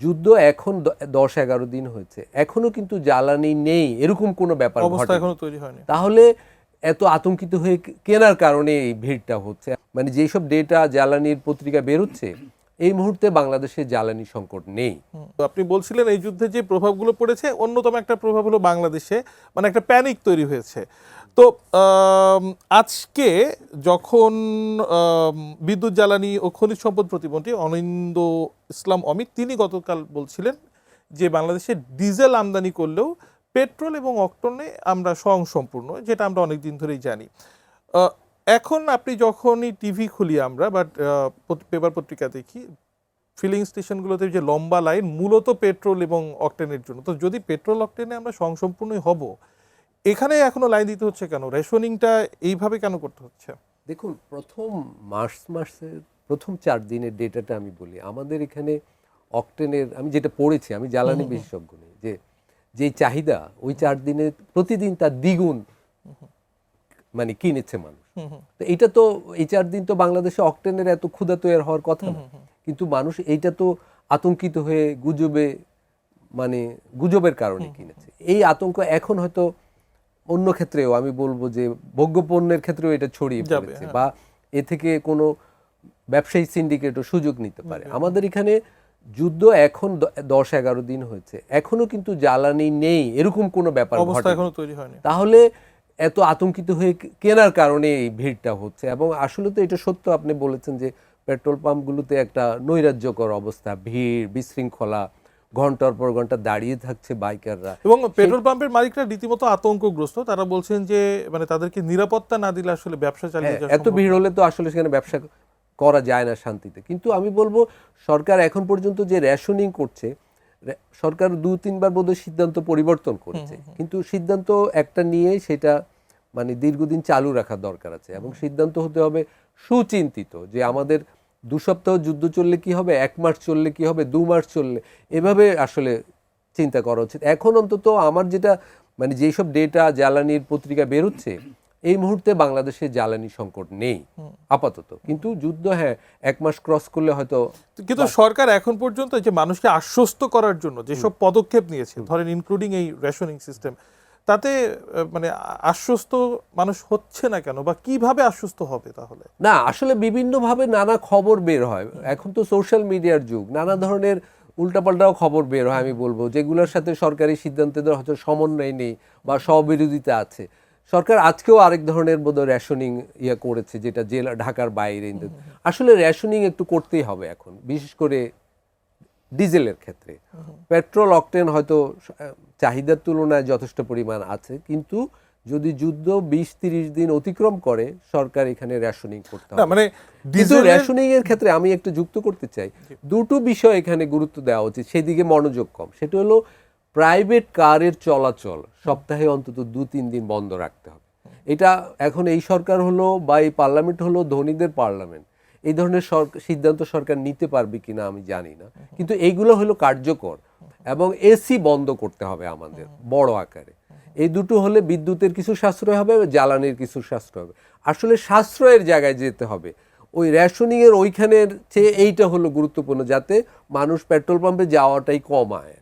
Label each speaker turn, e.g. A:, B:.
A: যুদ্ধ এখন 10-11 দিন হয়েছে, এখনো কিন্তু জ্বালানি নেই এরকম কোনো ব্যাপার
B: এখনো তৈরি হয়নি।
A: তাহলে এত আতঙ্কিত হয়ে কেনার কারণে এই ভিড়টা হচ্ছে। মানে যেসব ডেটা জ্বালানির পত্রিকা বেরোচ্ছে, এই মুহূর্তে বাংলাদেশে জ্বালানি সংকট নেই।
B: আপনি বলছিলেন এই যুদ্ধে যে প্রভাবগুলো পড়েছে, অন্যতম একটা প্রভাব হলো বাংলাদেশে মানে একটা প্যানিক তৈরি হয়েছে। তো আজকে যখন বিদ্যুৎ জ্বালানি ও খনিজ সম্পদ প্রতিমন্ত্রী অনিন্দ ইসলাম অমিত তিনি গতকাল বলছিলেন যে বাংলাদেশে ডিজেল আমদানি করলেও পেট্রোল এবং অক্টেনে আমরা স্বয়ংসম্পূর্ণ, যেটা আমরা অনেক দিন ধরেই জানি। এখন আপনি যখনই টিভি খুলি আমরা বা পেপার পত্রিকা দেখি, ফিলিং স্টেশনগুলোতে যে লম্বা লাইন মূলত পেট্রোল এবং অক্টেনের জন্য। তো যদি পেট্রোল অক্টেনে আমরা স্বয়ংসম্পূর্ণই হব, এখানে এখনো লাইন দিতে হচ্ছে কেন? রেশনিংটা এইভাবে কেন করতে হচ্ছে?
A: দেখুন, প্রথম মাসের প্রথম 4 দিনের ডেটাটা আমি বলি। আমাদের এখানে অক্টেনের, আমি যেটা পড়েছি, আমি জ্বালানি বিশেষজ্ঞ নেই, যে চাহিদা ওই 4 দিনে প্রতিদিন তার দ্বিগুণ মানে কিনেছে মানুষ। তো এটা তো এই 4 দিন তো বাংলাদেশে অক্টেনের এত ক্ষুধা তৈরি হওয়ার কথা না, কিন্তু মানুষ এইটা তো আতঙ্কিত হয়ে গুজবের কারণে কিনেছে। এই আতঙ্ক এখন হয়তো অন্য ক্ষেত্রেও, আমি বলবো যে ভোগ্যপণ্যের ক্ষেত্রেও এটা ছড়িয়ে পড়েছে, বা এ থেকে কোনো ব্যবসায়ী সিন্ডিকেটও সুযোগ নিতে পারে। আমাদের এখানে যুদ্ধ এখন 10-11 দিন হয়েছে, এখনো কিন্তু জ্বালানি নেই এরকম কোনো ব্যাপার
B: এখনো তৈরি হয়নি।
A: তাহলে এত আতঙ্কিত হয়ে কেনার কারণে এই ভিড়টা হচ্ছে। এবং আসলে তো এটা সত্য, আপনি বলেছেন যে পেট্রোল পাম্পগুলোতে একটা নৈরাজ্যকর অবস্থা, ভিড়, বিশৃঙ্খলা, ঘন্টার পর ঘন্টা দাঁড়িয়ে থাকছে বাইকাররা,
B: এবং পেট্রোল পাম্পের মালিকরা রীতিমতো আতঙ্কগ্রস্ত। তারা বলছেন যে মানে তাদেরকে নিরাপত্তা না দিলে আসলে ব্যবসা চালিয়ে যাওয়া
A: এত ভিড় হলে তো আসলে সেখানে ব্যবসা করা যায় না শান্তিতে। কিন্তু আমি বলবো সরকার এখন পর্যন্ত যে রেশনিং করছে, সরকার 2-3 বার বোধহয় সিদ্ধান্ত পরিবর্তন করেছে, কিন্তু সিদ্ধান্ত একটা নিয়ে সেটা মানে দীর্ঘদিন চালু রাখার দরকার আছে। এবং সিদ্ধান্ত হতে হবে সুচিন্তিত, যে আমাদের 2 সপ্তাহ যুদ্ধ চললে কি হবে, 1 মাস চললে কি হবে, 2 মাস চললে, এভাবে আসলে চিন্তা করা উচিত। এখন অন্তত আমার যেটা মানে যেসব ডেটা জ্বালানির পত্রিকা বেরোচ্ছে, এই মুহূর্তে বাংলাদেশে জ্বালানি সংকট নেই আপাতত। কিন্তু যুদ্ধ 1 মাস ক্রস করলে হয়তো।
B: কিন্তু সরকার এখন পর্যন্ত যে মানুষকে আশ্বস্ত করার জন্য যেসব পদক্ষেপ নিয়েছে, ধরেন ইনক্লুডিং এই রেশনিং সিস্টেম, তাতে মানে আশ্বস্ত মানুষ হচ্ছে না কেন, বা কিভাবে আশ্বস্ত হবে? তাহলে
A: না, আসলে বিভিন্নভাবে নানা খবর বের হয়। এখন তো সোশ্যাল মিডিয়ার যুগ, নানা ধরনের উল্টাপাল্টাও খবর বের হয়, আমি বলবো, যেগুলোর সাথে সরকারি সিদ্ধান্তের হয়তো সমন্বয় নেই বা স্ববিরোধিতা আছে। সরকার আজকেও আরেক ধরনের বোধহয় রেশনিং করেছে, যেটা জেলা ঢাকার বাইরে। আসলে রেশনিং একটু করতেই হবে এখন, বিশেষ করে ডিজেলের ক্ষেত্রে। পেট্রোল অক্টেন হয়তো চাহিদার তুলনায় যথেষ্ট পরিমাণ আছে, কিন্তু যদি যুদ্ধ 20-30 দিন অতিক্রম করে, সরকার এখানে রেশনিং করতে হবে।
B: মানে
A: রেশনিং এর ক্ষেত্রে আমি একটু যুক্ত করতে চাই, দুটো বিষয় এখানে গুরুত্ব দেওয়া উচিত, সেদিকে মনোযোগ কম। সেটা হলো প্রাইভেট কারের চলাচল সপ্তাহে অন্তত 2-3 দিন বন্ধ রাখতে হবে। এটা এখন এই সরকার হলো বা এই পার্লামেন্ট হলো ধনীদের পার্লামেন্ট, এই ধরনের সিদ্ধান্ত সরকার নিতে পারবে কিনা আমি জানি না, কিন্তু এইগুলো হলো কার্যকর। এবং এসি বন্ধ করতে হবে আমাদের বড় আকারে। এই দুটো হলে বিদ্যুতের কিছু সাশ্রয় হবে, জ্বালানির কিছু সাশ্রয় হবে। আসলে সাশ্রয়ের জায়গায় যেতে হবে, ওই রেশনিং এর ওইখানের চেয়ে এইটা হলো গুরুত্বপূর্ণ, যাতে মানুষ পেট্রোল পাম্পে যাওয়াটাই কমায়।